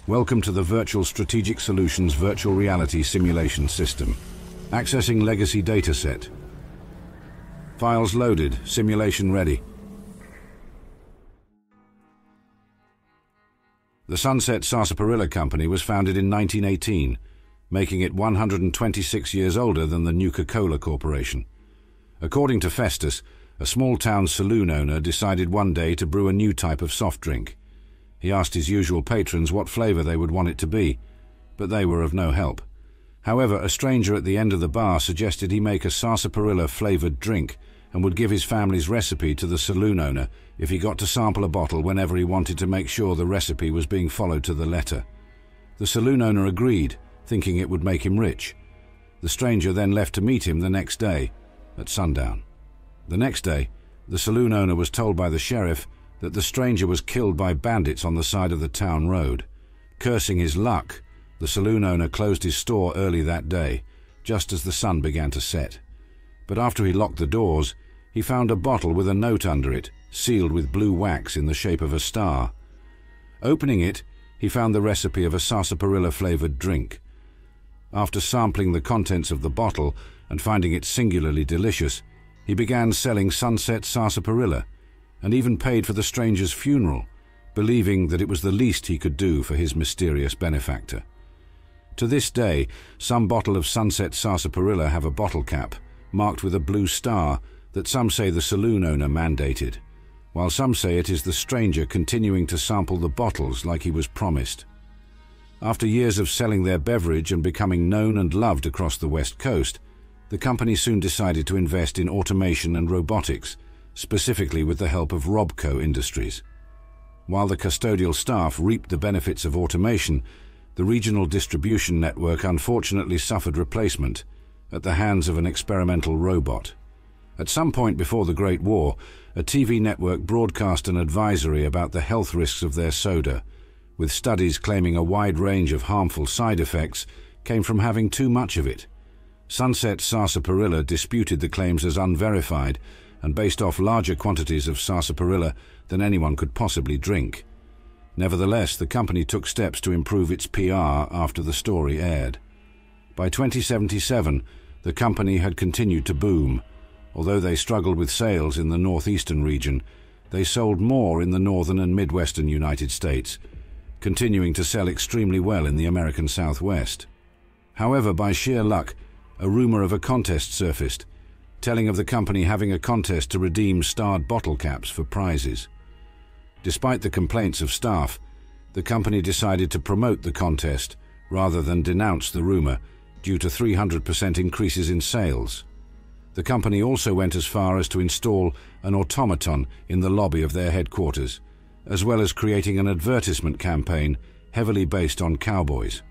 Welcome to the Virtual Strategic Solutions Virtual Reality Simulation System. Accessing Legacy Dataset. Files loaded. Simulation ready. The Sunset Sarsaparilla Company was founded in 1918, making it 126 years older than the Nuka-Cola Corporation. According to Festus, a small-town saloon owner decided one day to brew a new type of soft drink. He asked his usual patrons what flavor they would want it to be, but they were of no help. However, a stranger at the end of the bar suggested he make a sarsaparilla-flavored drink and would give his family's recipe to the saloon owner if he got to sample a bottle whenever he wanted to make sure the recipe was being followed to the letter. The saloon owner agreed, thinking it would make him rich. The stranger then left to meet him the next day, at sundown. The next day, the saloon owner was told by the sheriff that the stranger was killed by bandits on the side of the town road. Cursing his luck, the saloon owner closed his store early that day, just as the sun began to set. But after he locked the doors, he found a bottle with a note under it, sealed with blue wax in the shape of a star. Opening it, he found the recipe of a sarsaparilla-flavored drink. After sampling the contents of the bottle and finding it singularly delicious, he began selling Sunset Sarsaparilla, and even paid for the stranger's funeral, believing that it was the least he could do for his mysterious benefactor. To this day, some bottle of Sunset Sarsaparilla have a bottle cap, marked with a blue star, that some say the saloon owner mandated, while some say it is the stranger continuing to sample the bottles like he was promised. After years of selling their beverage and becoming known and loved across the West Coast, the company soon decided to invest in automation and robotics, specifically with the help of Robco Industries. While the custodial staff reaped the benefits of automation, the regional distribution network unfortunately suffered replacement at the hands of an experimental robot. At some point before the Great War, a TV network broadcast an advisory about the health risks of their soda, with studies claiming a wide range of harmful side effects came from having too much of it. Sunset Sarsaparilla disputed the claims as unverified and based off larger quantities of sarsaparilla than anyone could possibly drink. Nevertheless, the company took steps to improve its PR after the story aired. By 2077, the company had continued to boom. Although they struggled with sales in the northeastern region, they sold more in the northern and midwestern United States, continuing to sell extremely well in the American Southwest. However, by sheer luck, a rumor of a contest surfaced, telling of the company having a contest to redeem starred bottle caps for prizes. Despite the complaints of staff, the company decided to promote the contest rather than denounce the rumor due to 300% increases in sales. The company also went as far as to install an automaton in the lobby of their headquarters, as well as creating an advertisement campaign heavily based on cowboys.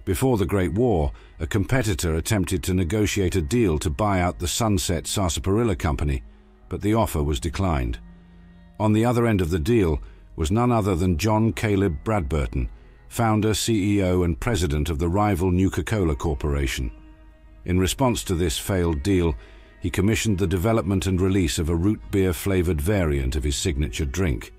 Before the Great War, a competitor attempted to negotiate a deal to buy out the Sunset Sarsaparilla Company, but the offer was declined. On the other end of the deal was none other than John Caleb Bradburton, founder, CEO, and president of the rival Nuka-Cola Corporation. In response to this failed deal, he commissioned the development and release of a root beer-flavored variant of his signature drink,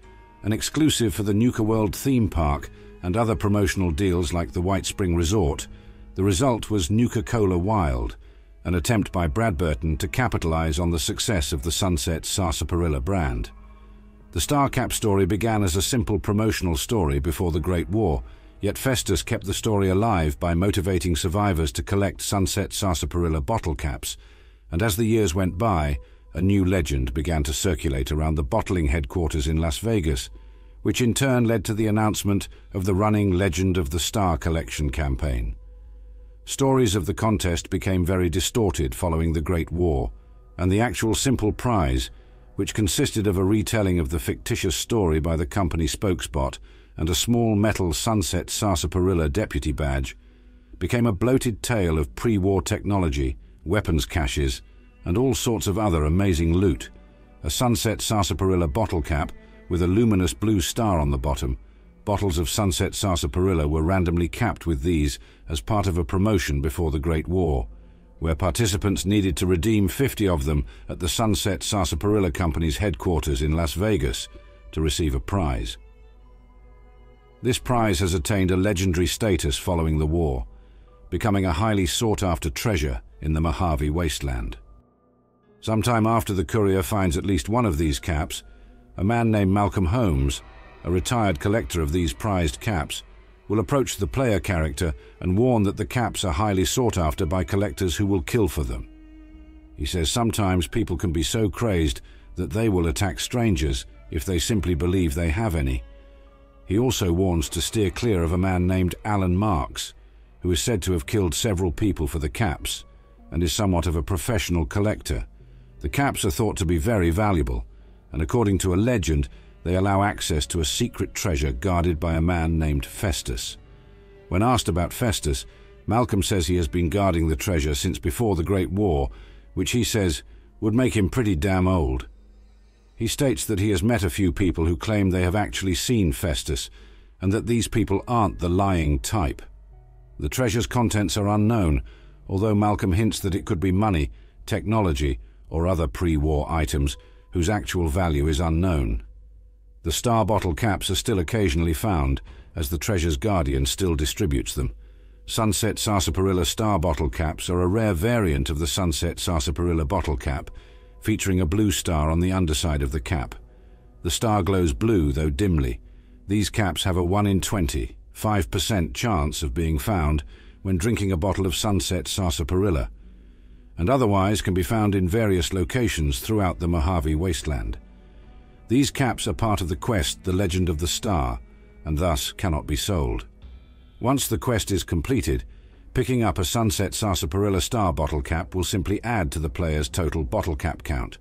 an exclusive for the Nuka World theme park and other promotional deals like the White Spring Resort. The result was Nuka-Cola Wild, an attempt by Bradburton to capitalize on the success of the Sunset Sarsaparilla brand. The Star Cap story began as a simple promotional story before the Great War, yet Festus kept the story alive by motivating survivors to collect Sunset Sarsaparilla bottle caps, and as the years went by, a new legend began to circulate around the bottling headquarters in Las Vegas, which in turn led to the announcement of the running Legend of the Star Collection campaign. Stories of the contest became very distorted following the Great War, and the actual simple prize, which consisted of a retelling of the fictitious story by the company spokesbot and a small metal Sunset Sarsaparilla deputy badge, became a bloated tale of pre-war technology, weapons caches, and all sorts of other amazing loot. A Sunset Sarsaparilla bottle cap with a luminous blue star on the bottom. Bottles of Sunset Sarsaparilla were randomly capped with these as part of a promotion before the Great War, where participants needed to redeem 50 of them at the Sunset Sarsaparilla Company's headquarters in Las Vegas to receive a prize. This prize has attained a legendary status following the war, becoming a highly sought-after treasure in the Mojave Wasteland. Sometime after the courier finds at least one of these caps, a man named Malcolm Holmes, a retired collector of these prized caps, will approach the player character and warn that the caps are highly sought after by collectors who will kill for them. He says sometimes people can be so crazed that they will attack strangers if they simply believe they have any. He also warns to steer clear of a man named Alan Marks, who is said to have killed several people for the caps and is somewhat of a professional collector. The caps are thought to be very valuable, and according to a legend, they allow access to a secret treasure guarded by a man named Festus. When asked about Festus, Malcolm says he has been guarding the treasure since before the Great War, which he says would make him pretty damn old. He states that he has met a few people who claim they have actually seen Festus, and that these people aren't the lying type. The treasure's contents are unknown, although Malcolm hints that it could be money, technology, or other pre-war items whose actual value is unknown. The star bottle caps are still occasionally found, as the treasure's guardian still distributes them. Sunset Sarsaparilla star bottle caps are a rare variant of the Sunset Sarsaparilla bottle cap, featuring a blue star on the underside of the cap. The star glows blue, though dimly. These caps have a 1 in 20, 5% chance of being found when drinking a bottle of Sunset Sarsaparilla, and otherwise can be found in various locations throughout the Mojave Wasteland. These caps are part of the quest, The Legend of the Star, and thus cannot be sold. Once the quest is completed, picking up a Sunset Sarsaparilla star bottle cap will simply add to the player's total bottle cap count.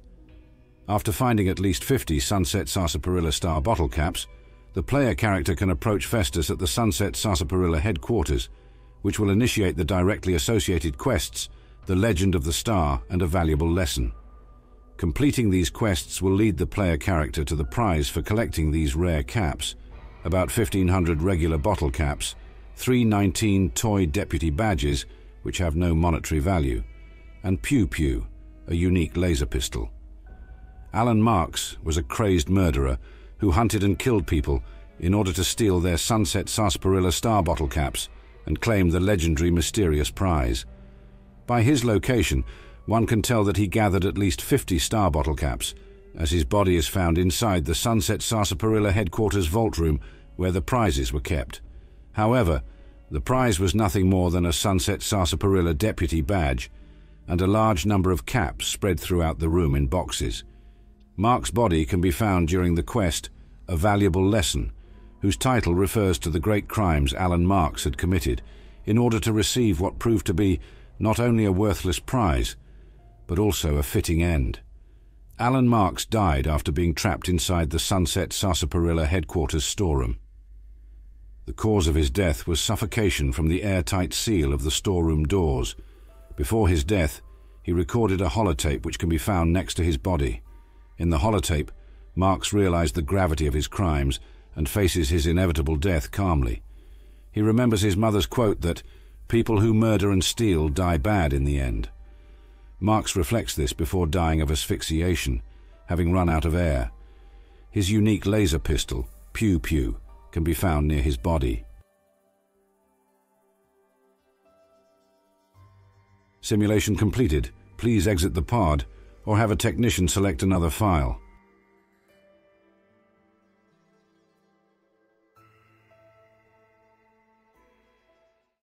After finding at least 50 Sunset Sarsaparilla star bottle caps, the player character can approach Festus at the Sunset Sarsaparilla headquarters, which will initiate the directly associated quests, The Legend of the Star, and a valuable lesson. Completing these quests will lead the player character to the prize for collecting these rare caps, about 1,500 regular bottle caps, 319 toy deputy badges, which have no monetary value, and Pew Pew, a unique laser pistol. Alan Marks was a crazed murderer who hunted and killed people in order to steal their Sunset Sarsaparilla star bottle caps and claim the legendary mysterious prize. By his location, one can tell that he gathered at least 50 star bottle caps, as his body is found inside the Sunset Sarsaparilla headquarters vault room where the prizes were kept. However, the prize was nothing more than a Sunset Sarsaparilla deputy badge and a large number of caps spread throughout the room in boxes. Mark's body can be found during the quest, A Valuable Lesson, whose title refers to the great crimes Alan Marks had committed in order to receive what proved to be not only a worthless prize, but also a fitting end. Alan Marks died after being trapped inside the Sunset Sarsaparilla headquarters storeroom. The cause of his death was suffocation from the airtight seal of the storeroom doors. Before his death, he recorded a holotape which can be found next to his body. In the holotape, Marks realized the gravity of his crimes and faces his inevitable death calmly. He remembers his mother's quote that, "People who murder and steal die bad in the end." Marks reflects this before dying of asphyxiation, having run out of air. His unique laser pistol, Pew Pew, can be found near his body. Simulation completed. Please exit the pod or have a technician select another file.